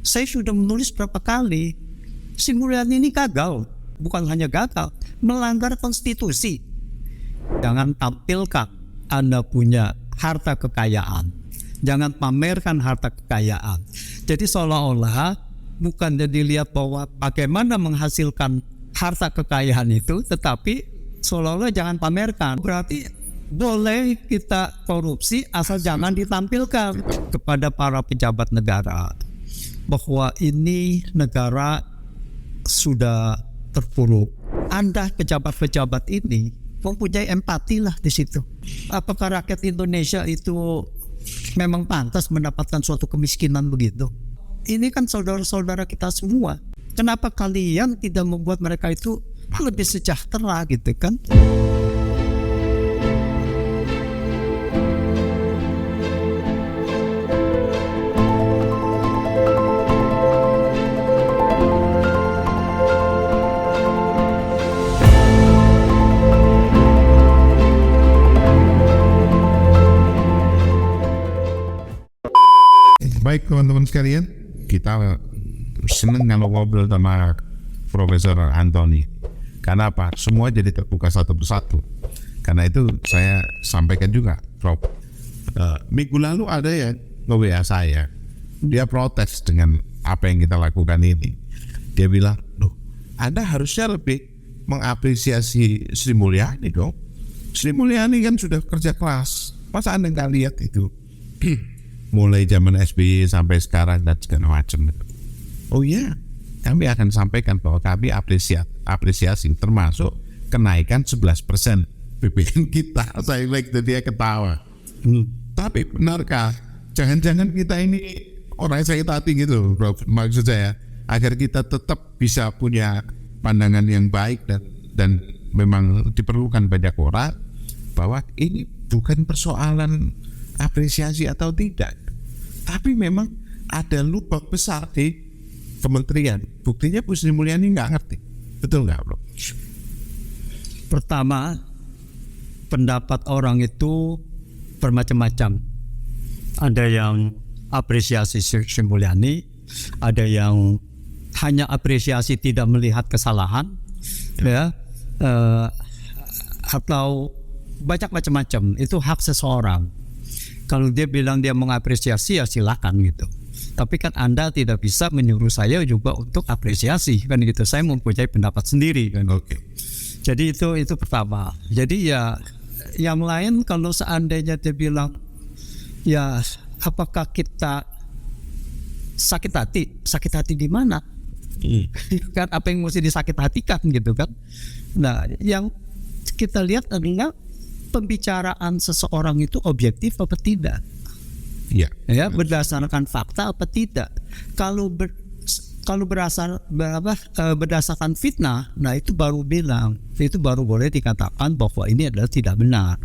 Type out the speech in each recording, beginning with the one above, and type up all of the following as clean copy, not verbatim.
Saya sudah menulis berapa kali, Sri Mulyani ini gagal, bukan hanya gagal, melanggar konstitusi. Jangan tampilkan Anda punya harta kekayaan, jangan pamerkan harta kekayaan. Jadi seolah-olah bukan jadi lihat bahwa bagaimana menghasilkan harta kekayaan itu, tetapi seolah-olah jangan pamerkan. Berarti boleh kita korupsi asal jangan ditampilkan kepada para pejabat negara bahwa ini negara sudah terpuruk. Anda pejabat-pejabat ini mempunyai empati lah di situ. Apakah rakyat Indonesia itu memang pantas mendapatkan suatu kemiskinan begitu? Ini kan saudara-saudara kita semua. Kenapa kalian tidak membuat mereka itu lebih sejahtera gitu kan? Baik teman-teman sekalian, kita senang kalau ngobrol sama Profesor Antoni. Karena apa? Semua jadi terbuka satu persatu. Karena itu saya sampaikan juga, Prof. Minggu lalu ada yang nge-WA saya. Dia protes dengan apa yang kita lakukan ini. Dia bilang, loh, Anda harusnya lebih mengapresiasi Sri Mulyani dong. Sri Mulyani kan sudah kerja keras. Masa Anda nggak lihat itu? Mulai zaman SBY sampai sekarang dan segala macam. Oh iya, kami akan sampaikan bahwa kami apresiasi termasuk kenaikan 11% BBM kita. Saya like dia ketawa. Tapi benarkah? Jangan-jangan kita ini orang sakit hati gitu, bro. Maksud saya agar kita tetap bisa punya pandangan yang baik dan memang diperlukan banyak orang bahwa ini bukan persoalan apresiasi atau tidak, tapi memang ada lubang besar di kementerian. Buktinya Bu Sri Mulyani nggak ngerti, betul nggak, bro? Pertama, pendapat orang itu bermacam-macam. Ada yang apresiasi Sri Mulyani, ada yang hanya apresiasi tidak melihat kesalahan, ya, atau banyak macam-macam. Itu hak seseorang. Kalau dia bilang dia mengapresiasi, ya silakan gitu. Tapi kan Anda tidak bisa menyuruh saya juga untuk apresiasi kan gitu. Saya mempunyai pendapat sendiri kan. Oke. Jadi itu pertama. Jadi ya yang lain kalau seandainya dia bilang ya apakah kita sakit hati di mana? Kan apa yang mesti disakit hatikan gitu kan? Nah, yang kita lihat adalah pembicaraan seseorang itu objektif apa tidak? Iya. Ya, berdasarkan fakta apa tidak? Kalau berdasarkan fitnah, nah itu baru boleh dikatakan bahwa ini adalah tidak benar.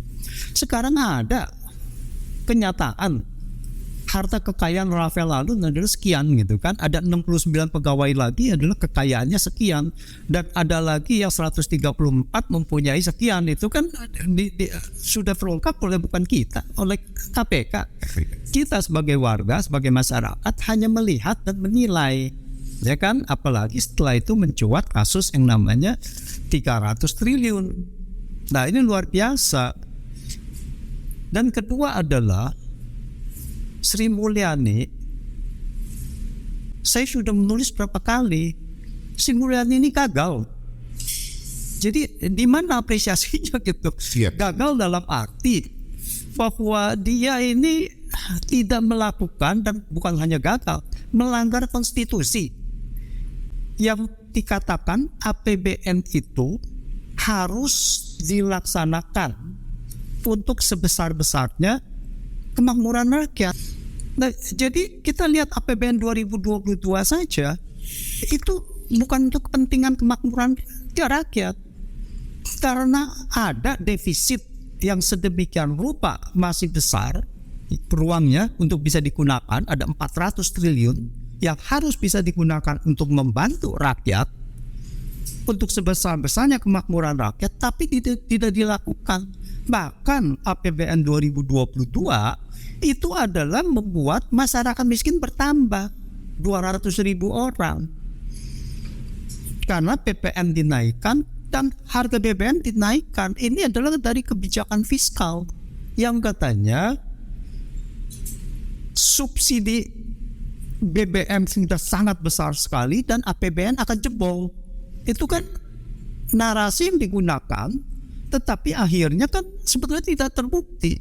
Sekarang ada kenyataan harta kekayaan Rafael Alun adalah sekian gitu kan. Ada 69 pegawai lagi adalah kekayaannya sekian, dan ada lagi yang 134 mempunyai sekian. Itu kan sudah terungkap bukan kita, oleh KPK. Kita sebagai warga, sebagai masyarakat hanya melihat dan menilai, ya kan. Apalagi setelah itu mencuat kasus yang namanya 300 triliun. Nah, ini luar biasa. Dan kedua adalah Sri Mulyani, saya sudah menulis berapa kali, Sri Mulyani ini gagal. Jadi di mana apresiasinya gitu? Siap. Gagal dalam arti bahwa dia ini tidak melakukan, dan bukan hanya gagal, melanggar konstitusi. Yang dikatakan APBN itu harus dilaksanakan untuk sebesar-besarnya kemakmuran rakyat. Nah, jadi kita lihat APBN 2022 saja itu bukan untuk kepentingan kemakmuran rakyat, karena ada defisit yang sedemikian rupa masih besar. Peluangnya untuk bisa digunakan ada 400 triliun yang harus bisa digunakan untuk membantu rakyat untuk sebesar-besarnya kemakmuran rakyat, tapi tidak dilakukan. Bahkan APBN 2022 itu adalah membuat masyarakat miskin bertambah. 200.000 orang. Karena PPN dinaikkan dan harga BBM dinaikkan. Ini adalah dari kebijakan fiskal yang katanya subsidi BBM sudah sangat besar sekali dan APBN akan jebol. Itu kan narasi yang digunakan, tetapi akhirnya kan sebetulnya tidak terbukti.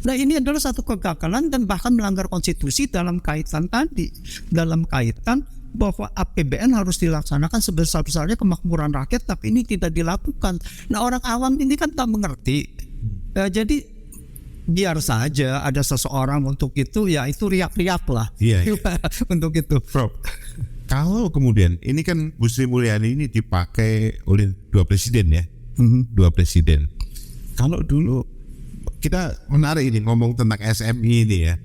Nah, ini adalah satu kegagalan dan bahkan melanggar konstitusi dalam kaitan tadi, dalam kaitan bahwa APBN harus dilaksanakan sebesar-besarnya kemakmuran rakyat, tapi ini tidak dilakukan. Nah, orang awam ini kan tak mengerti. Jadi biar saja ada seseorang untuk itu, ya itu riak-riak lah. Iya. Untuk itu, Prof, kalau kemudian ini kan Bu Sri Mulyani ini dipakai oleh dua presiden ya, dua presiden. Kalau dulu kita menarik ini ngomong tentang SMI ini ya.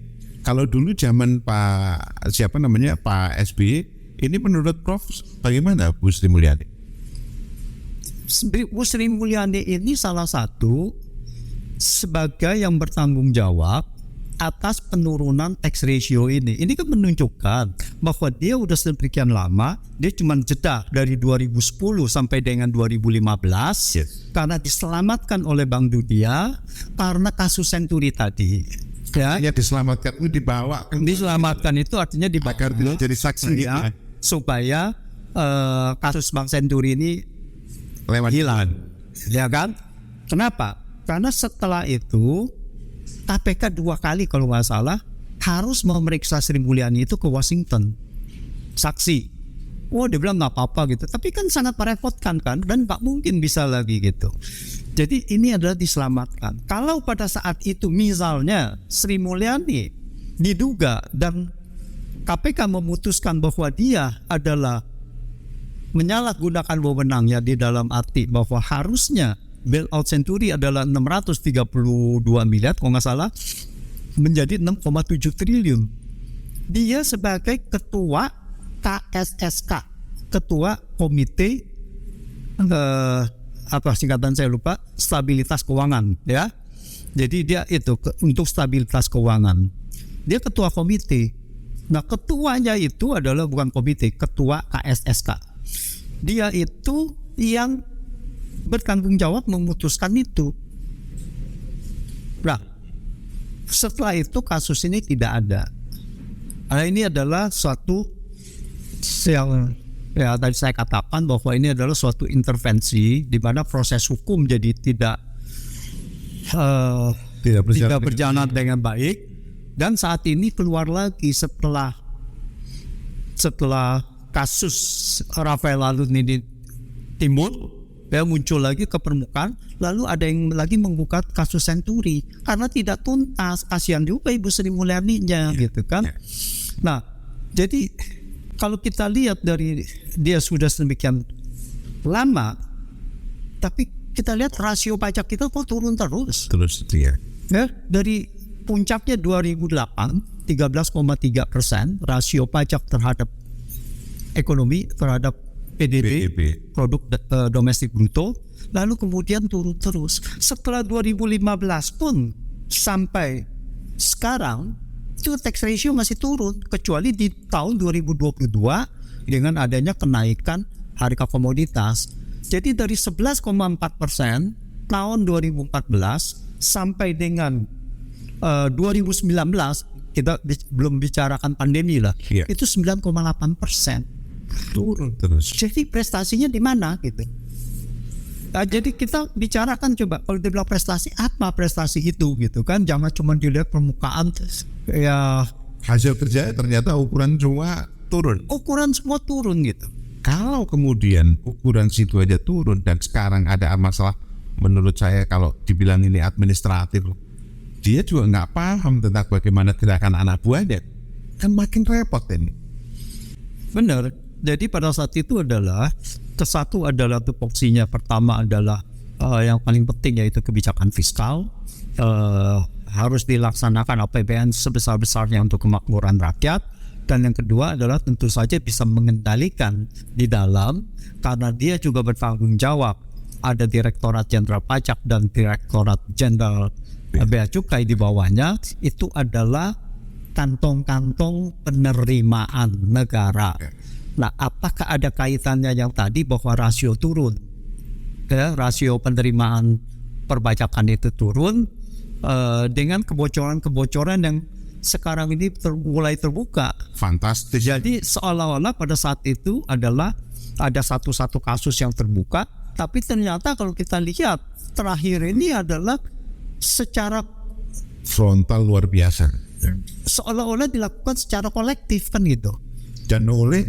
Kalau dulu zaman Pak SBY, ini menurut Prof bagaimana Bu Sri Mulyani? Bu Sri Mulyani ini salah satu sebagai yang bertanggung jawab atas penurunan tax ratio ini. Ini kan menunjukkan bahwa dia udah sedemikian lama, dia cuma jeda dari 2010 sampai dengan 2015 karena diselamatkan oleh Bank Dunia karena kasus Senturi tadi. Ya, Diselamatkan itu dibawa. Diselamatkan itu artinya Agar tidak jadi saksi ya, supaya kasus Bank Senturi ini lewat hilang. Ya kan? Kenapa? Karena setelah itu KPK 2 kali kalau nggak salah harus memeriksa Sri Mulyani itu ke Washington, saksi. Oh, dia bilang nggak apa-apa gitu, tapi kan sangat merepotkan kan, dan nggak mungkin bisa lagi gitu. Jadi ini adalah diselamatkan. Kalau pada saat itu misalnya Sri Mulyani diduga dan KPK memutuskan bahwa dia adalah menyalahgunakan wewenangnya di dalam arti bahwa harusnya bailout Senturi adalah 632 miliar kalau nggak salah menjadi 6,7 triliun. Dia sebagai ketua KSSK, ketua komite singkatan saya lupa, stabilitas keuangan ya. Jadi dia itu untuk stabilitas keuangan. Dia ketua komite. Nah, ketuanya itu adalah bukan komite, ketua KSSK. Dia itu yang bertanggung jawab memutuskan itu. Nah, setelah itu kasus ini tidak ada. Nah, ini adalah suatu yang tadi saya katakan bahwa ini adalah suatu intervensi di mana proses hukum jadi tidak berjalan dengan baik. Dan saat ini keluar lagi setelah kasus Rafael Alun ini timbul, ya muncul lagi ke permukaan, lalu ada yang lagi membuka kasus Senturi karena tidak tuntas. Kasihan juga Ibu Sri Mulyaninya gitu kan. Nah, jadi kalau kita lihat dari dia sudah sedemikian lama, tapi kita lihat rasio pajak kita kok turun terus. Ya, dari puncaknya 2008 13,3% rasio pajak terhadap ekonomi, terhadap PDB, produk domestik bruto, lalu kemudian turun terus. Setelah 2015 pun sampai sekarang itu tax ratio masih turun, kecuali di tahun 2022 dengan adanya kenaikan harga komoditas. Jadi dari 11,4% tahun 2014 sampai dengan 2019, kita belum bicarakan pandemi lah, itu 9,8%. Turun terus. Jadi prestasinya di mana gitu? Nah, jadi kita bicarakan coba kalau dibilang prestasi, apa prestasi itu gitu kan? Jangan cuma dilihat permukaan ya. Hasil kerja ternyata ukuran semua turun. Ukuran semua turun gitu. Kalau kemudian ukuran situ aja turun dan sekarang ada masalah, menurut saya kalau dibilang ini administratif, dia juga nggak paham tentang bagaimana gerakan anak buahnya, kan makin repot ini. Benar. Jadi pada saat itu adalah satu adalah tupoksinya, pertama adalah yang paling penting yaitu kebijakan fiskal, harus dilaksanakan APBN sebesar-besarnya untuk kemakmuran rakyat, dan yang kedua adalah tentu saja bisa mengendalikan di dalam, karena dia juga bertanggung jawab, ada Direktorat Jenderal Pajak dan Direktorat Jenderal Bea Cukai di bawahnya, itu adalah kantong-kantong penerimaan negara. Nah, apakah ada kaitannya yang tadi bahwa rasio turun? Rasio penerimaan perpajakan itu turun dengan kebocoran-kebocoran yang sekarang ini mulai terbuka. Fantastis. Jadi seolah-olah pada saat itu adalah ada satu kasus yang terbuka, tapi ternyata kalau kita lihat terakhir ini adalah secara Frontal luar biasa. seolah-olah dilakukan secara kolektif kan gitu. Dan oleh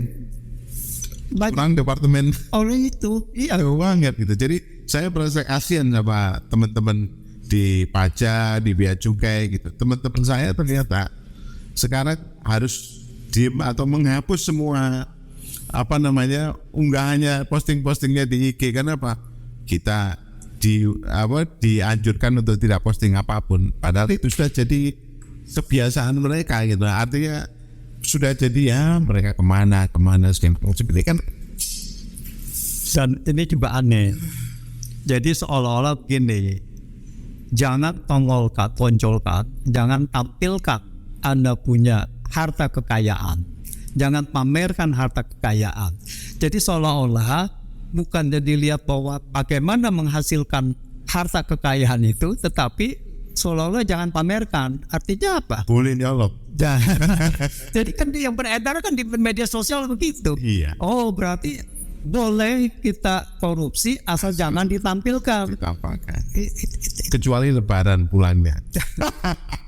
orang departemen Oleh itu, iya. banget gitu. Jadi saya merasa kasihan sama teman-teman di pajak, di bea cukai gitu. Teman-teman saya ternyata sekarang harus diem atau menghapus semua unggahannya, posting-postingnya di IG. Kenapa? Kita dianjurkan untuk tidak posting apapun. Padahal itu sudah jadi kebiasaan mereka gitu. Artinya sudah jadi mereka kemana seperti kan. Dan ini juga aneh. Jadi seolah-olah begini, jangan tonjolkan, jangan tampilkan Anda punya harta kekayaan, jangan pamerkan harta kekayaan. Jadi seolah-olah bukan jadi lihat bahwa bagaimana menghasilkan harta kekayaan itu, tetapi seolah-olah jangan pamerkan. Artinya apa? Boleh nyolok. Jadi kan yang beredar kan di media sosial begitu. Iya. Oh, berarti boleh kita korupsi asal jangan ditampilkan. Kecuali lebaran pulangnya.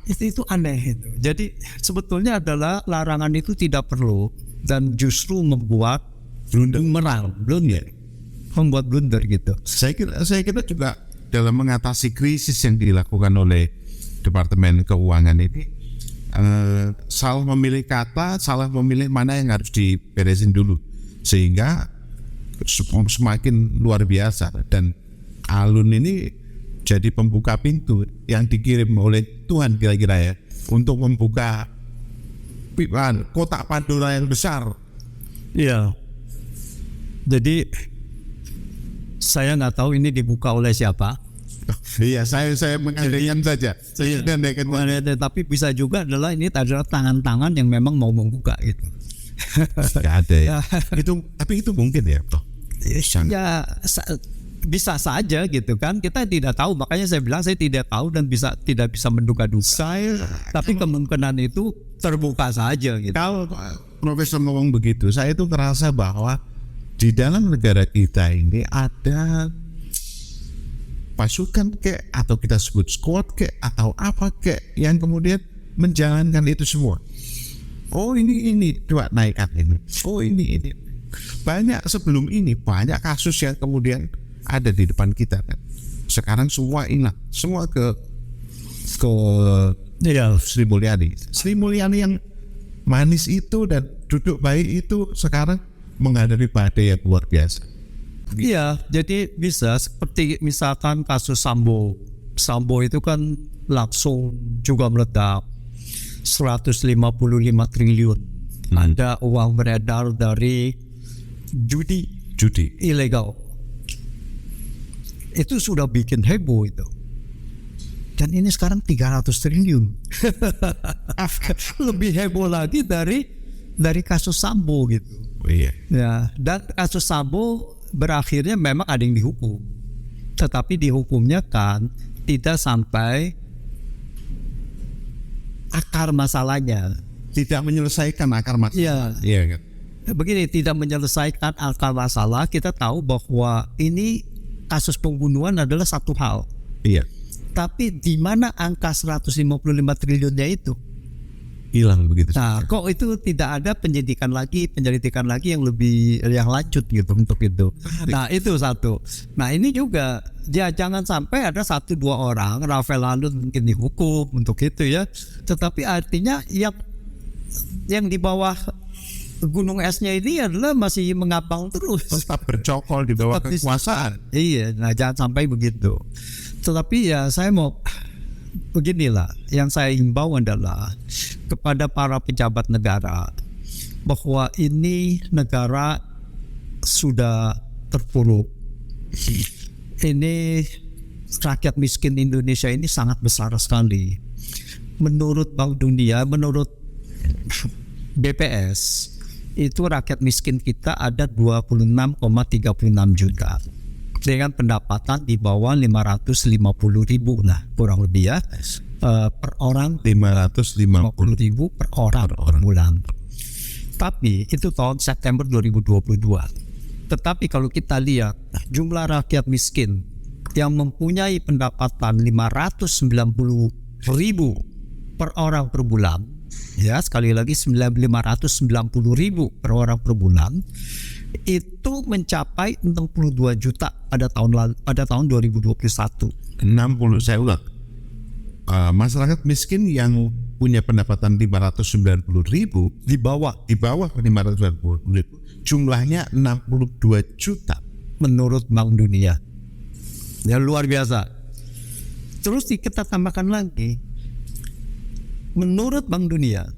Itu aneh itu. Jadi sebetulnya adalah larangan itu tidak perlu dan justru membuat blunder gitu. Saya kira juga dalam mengatasi krisis yang dilakukan oleh Departemen Keuangan ini salah memilih kata, salah memilih mana yang harus diberesin dulu, sehingga semakin luar biasa. Dan alun ini jadi pembuka pintu yang dikirim oleh Tuhan kira-kira ya, untuk membuka kotak Pandora yang besar. Iya. Jadi saya nggak tahu ini dibuka oleh siapa. Iya, saya mengandaikan saja. Saya mengandaikan. Tapi bisa juga adalah ini adalah tangan-tangan yang memang mau membuka gitu. Gak ada ya. Tapi itu mungkin ya, toh. Ya bisa saja gitu kan. Kita tidak tahu, makanya saya bilang saya tidak tahu dan tidak bisa menduga-duga. Tapi kemungkinan itu terbuka saja gitu. Kalau Profesor ngomong begitu, saya itu merasa bahwa di dalam negara kita ini ada pasukan atau kita sebut squad atau apa yang kemudian menjalankan itu semua. Oh ini coba naikkan ini. Oh ini banyak sebelum ini banyak kasus yang kemudian ada di depan kita kan. Sekarang semua hilang, semua ke Sri Mulyani. Sri Mulyani yang manis itu dan duduk baik itu sekarang menghadapi badai yang luar biasa. Iya, jadi bisa seperti misalkan kasus Sambo itu kan langsung juga meledak 155 triliun. Ada uang beredar dari judi ilegal. Itu sudah bikin heboh itu. Dan ini sekarang 300 triliun. Lebih heboh lagi dari kasus Sambo gitu. Oh, iya. Ya, dan kasus Sambo berakhirnya memang ada yang dihukum, tetapi dihukumnya kan tidak sampai akar masalahnya, tidak menyelesaikan akar masalah. Iya kan. Begini, tidak menyelesaikan akar masalah. Kita tahu bahwa ini kasus pembunuhan adalah satu hal. Iya. Tapi di mana angka 155 triliunnya itu? Hilang begitu. Nah, kok itu tidak ada penyelidikan lagi yang lanjut gitu untuk itu. Nah, itu satu. Nah, ini juga ya jangan sampai ada 1-2 orang Rafael Alun mungkin dihukum untuk itu ya. Tetapi artinya yang di bawah gunung esnya ini adalah masih mengambang terus. Tetap bercokol di bawah kekuasaan. Iya, nah jangan sampai begitu. Tetapi ya saya mau beginilah, yang saya himbau adalah kepada para pejabat negara bahwa ini negara sudah terpuruk. Ini rakyat miskin Indonesia ini sangat besar sekali. Menurut Bank Dunia, menurut BPS itu rakyat miskin kita ada 26,36 juta dengan pendapatan di bawah 550.000 lah kurang lebih ya, per orang 550 ribu per orang per bulan. Tapi itu tahun September 2022. Tetapi kalau kita lihat jumlah rakyat miskin yang mempunyai pendapatan 590.000 per orang per bulan, ya sekali lagi 590.000 per orang per bulan, itu mencapai 62 juta pada tahun 2021. 60, saya ulang. Masyarakat miskin yang punya pendapatan 590.000 Di bawah 590.000 jumlahnya 62 juta menurut Bank Dunia. Ya luar biasa. Terus kita tambahkan lagi, menurut Bank Dunia,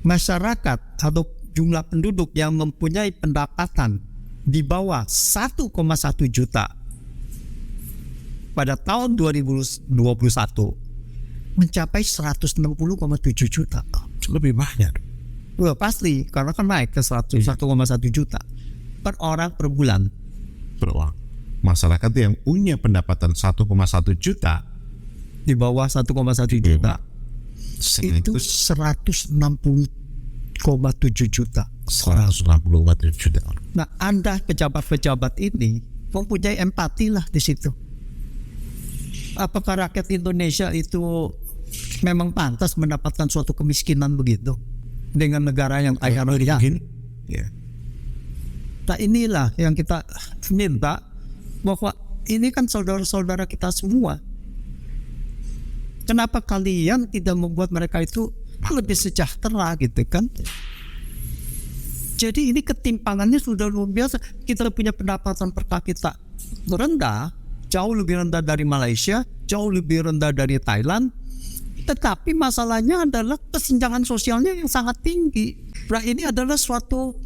masyarakat atau jumlah penduduk yang mempunyai pendapatan di bawah 1,1 juta pada tahun 2021 mencapai 160,7 juta. lebih banyak. Wah, pasti karena kan naik ke 101,1 juta per orang per bulan. Beruang. Masyarakat yang punya pendapatan 1,1 juta Di bawah 1,1 juta itu 160,7 juta. 160,7 juta. Nah, Anda pejabat-pejabat ini mempunyai empati lah di situ. Apakah rakyat Indonesia itu memang pantas mendapatkan suatu kemiskinan begitu dengan negara yang kaya raya? Ya. Nah, inilah yang kita minta, bahwa ini kan saudara-saudara kita semua. Kenapa kalian tidak membuat mereka itu lebih sejahtera gitu kan? Jadi ini ketimpangannya sudah luar biasa. Kita punya pendapatan per kapita rendah, jauh lebih rendah dari Malaysia, jauh lebih rendah dari Thailand. Tetapi masalahnya adalah kesenjangan sosialnya yang sangat tinggi. Nah, ini adalah suatu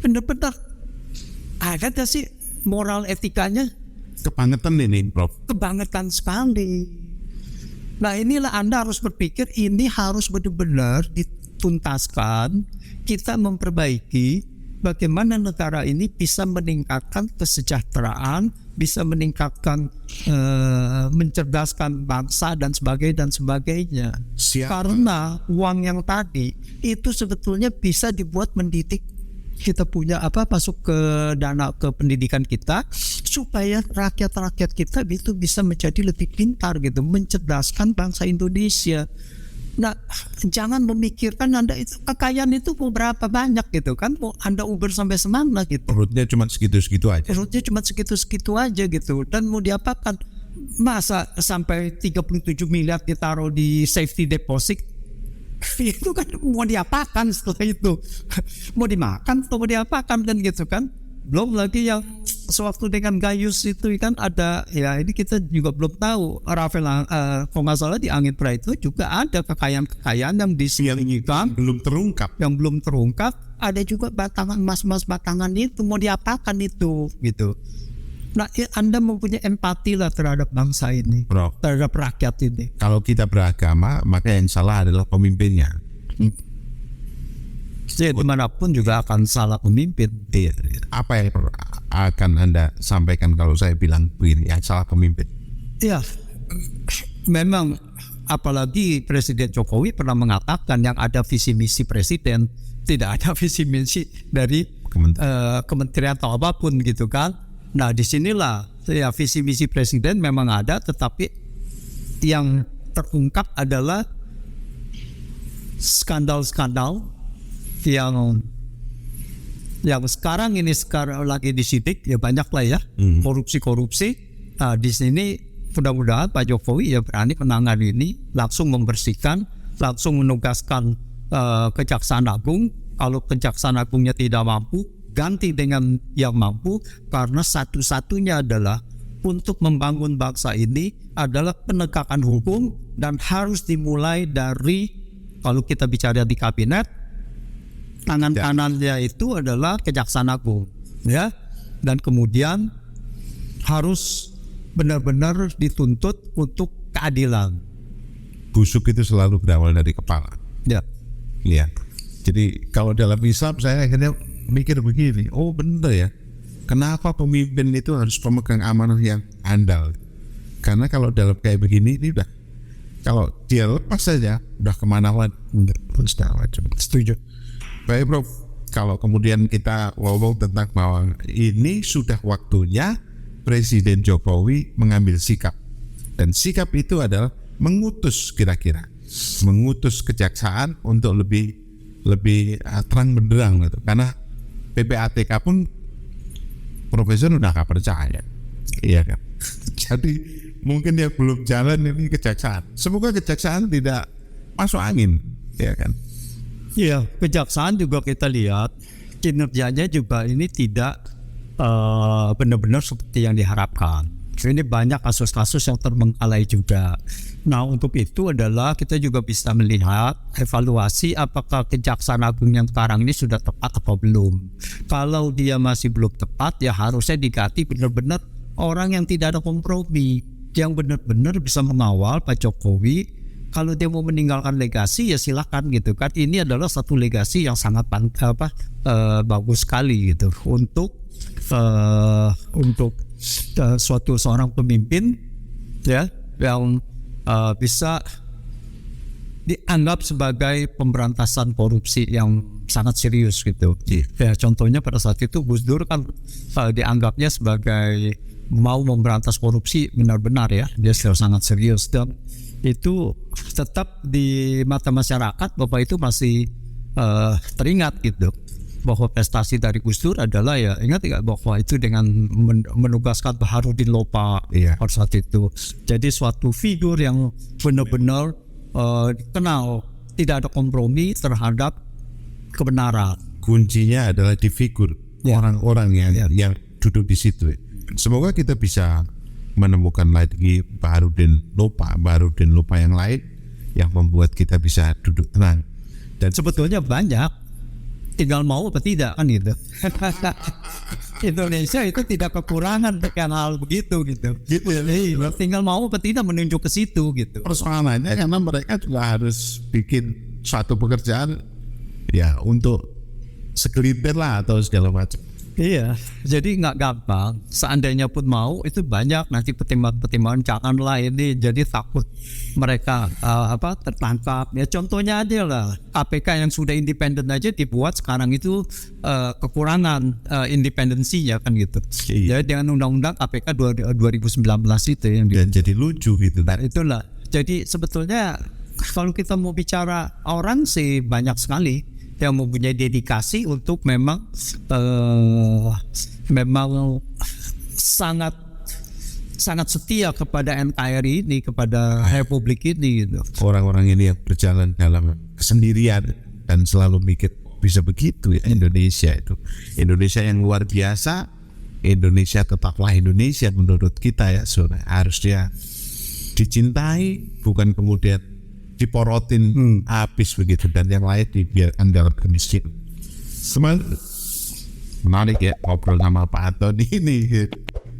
benar-benar ada gak sih moral etikanya? Kebangetan ini, Prof. Kebangetan sekali. Nah, inilah Anda harus berpikir, ini harus benar-benar dituntaskan. Kita memperbaiki bagaimana negara ini bisa meningkatkan kesejahteraan, bisa meningkatkan mencerdaskan bangsa dan sebagainya. Karena uang yang tadi itu sebetulnya bisa dibuat mendidik. Kita punya masuk ke dana ke pendidikan kita supaya rakyat-rakyat kita itu bisa menjadi lebih pintar gitu, mencerdaskan bangsa Indonesia. Nah, jangan memikirkan Anda itu kekayaan itu mau berapa banyak gitu kan, mau Anda uber sampai semana gitu. Perutnya cuma segitu-segitu aja. Perutnya cuma segitu-segitu aja gitu, dan mau diapakan? Masa sampai 37 miliar ditaruh di safety deposit? Itu kan mau diapakan setelah itu? Mau dimakan atau mau diapakan kan gitu kan? Belum lagi yang sewaktu dengan Gayus itu kan ada, ya ini kita juga belum tahu. Rafael kalau nggak salah di Angin Pra itu juga ada kekayaan-kekayaan yang disembunyikan, yang belum terungkap. Ada juga batangan emas-emas batangan itu mau diapakan itu gitu. Nah, Anda mempunyai empati lah terhadap bangsa ini, Bro, terhadap rakyat ini. kalau kita beragama, maka yang salah adalah pemimpinnya. Jadi dimanapun juga akan salah pemimpin. Apa yang akan Anda sampaikan kalau saya bilang begini, yang salah pemimpin? Ya, memang apalagi Presiden Jokowi pernah mengatakan yang ada visi misi presiden, tidak ada visi misi dari kementerian atau apapun gitu kan. Nah, disinilah ya visi misi presiden memang ada, tetapi yang terungkap adalah skandal-skandal yang sekarang lagi disidik ya, banyak lah ya, korupsi. Nah, di sini mudah-mudahan Pak Jokowi ya berani menangani ini, langsung membersihkan, langsung menugaskan Kejaksaan Agung. Kalau Kejaksaan Agungnya tidak mampu, ganti dengan yang mampu, karena satu-satunya adalah untuk membangun bangsa ini adalah penegakan hukum, dan harus dimulai dari, kalau kita bicara di kabinet, tangan kanannya itu adalah Kejaksaan Agung, ya, dan kemudian harus benar-benar dituntut untuk keadilan. Busuk itu selalu berawal dari kepala. Ya. Iya. Jadi kalau dalam Islam saya akhirnya mikir begini, oh bener ya, kenapa pemimpin itu harus pemegang amanah yang andal? Karena kalau dalam kayak begini ini udah, kalau dia lepas saja udah kemana-mana. Setuju. Baik Prof, kalau kemudian kita ngomong tentang bahwa ini sudah waktunya Presiden Jokowi mengambil sikap, dan sikap itu adalah mengutus mengutus kejaksaan untuk lebih terang benderang gitu. Karena PPATK pun Profesor udah gak percaya, iya kan? Jadi mungkin dia belum jalan ini kejaksaan. Semoga kejaksaan tidak masuk angin, ya kan? Iya, kejaksaan juga kita lihat kinerjanya juga ini tidak benar-benar seperti yang diharapkan. Ini banyak kasus-kasus yang terbengkalai juga. Nah, untuk itu adalah kita juga bisa melihat evaluasi apakah Kejaksaan Agung yang sekarang ini sudah tepat atau belum. Kalau dia masih belum tepat, ya harusnya diganti benar-benar orang yang tidak ada kompromi, yang benar-benar bisa mengawal Pak Jokowi. Kalau dia mau meninggalkan legasi, ya silakan gitu kan. Ini adalah satu legasi yang sangat bagus sekali gitu untuk suatu seorang pemimpin ya yang bisa dianggap sebagai pemberantasan korupsi yang sangat serius gitu. Ya contohnya pada saat itu Gus Dur kan dianggapnya sebagai mau memberantas korupsi benar-benar ya, dia sangat serius, dan itu tetap di mata masyarakat Bapak itu masih teringat gitu bahwa prestasi dari Gus Dur adalah, ya ingat tidak, bahwa itu dengan menugaskan Baharudin Lopa pada saat itu. Jadi suatu figur yang benar-benar dikenal tidak ada kompromi terhadap kebenaran. Kuncinya adalah di figur orang-orang yang duduk di situ. Semoga kita bisa menemukan lagi Baharudin Lopa yang lain yang membuat kita bisa duduk tenang. Dan sebetulnya banyak, tinggal mau apa tidak kan gitu. Indonesia itu tidak kekurangan dengan hal begitu gitu. Tinggal mau apa tidak menunjuk ke situ gitu. Persoalannya karena mereka juga harus bikin suatu pekerjaan ya untuk segelintir lah atau segala macam. Iya, jadi nggak gampang. Seandainya pun mau, itu banyak nanti pertimbangan janganlah ini jadi takut mereka tertangkap. Ya contohnya aja lah, KPK yang sudah independen aja dibuat sekarang itu kekurangan independensinya kan gitu. Jadi dengan undang-undang KPK 2019 itu yang jadi lucu gitu. Nah, itulah. Jadi sebetulnya kalau kita mau bicara orang sih banyak sekali yang mempunyai dedikasi untuk memang sangat setia kepada NKRI ini, kepada Republik ini gitu. Orang-orang ini yang berjalan dalam kesendirian dan selalu mikir bisa begitu ya Indonesia itu. Indonesia yang luar biasa, Indonesia tetaplah Indonesia menurut kita ya, saudara. Harusnya dicintai, bukan kemudian diporotin habis begitu, dan yang lain dibiarkan dalam kemiskinan. Menarik ya ngobrol sama Pak Antoni ini.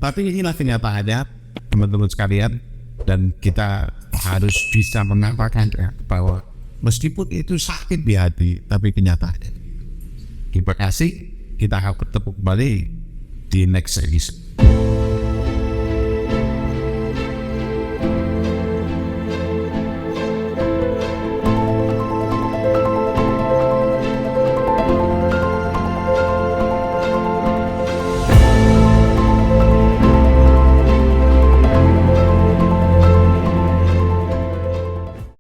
Tapi inilah kenyataannya teman-teman sekalian, dan kita harus bisa mengatakan ya, bahwa meskipun itu sakit di hati, tapi kenyataannya. Terima kasih, kita akan bertemu kembali di next episode.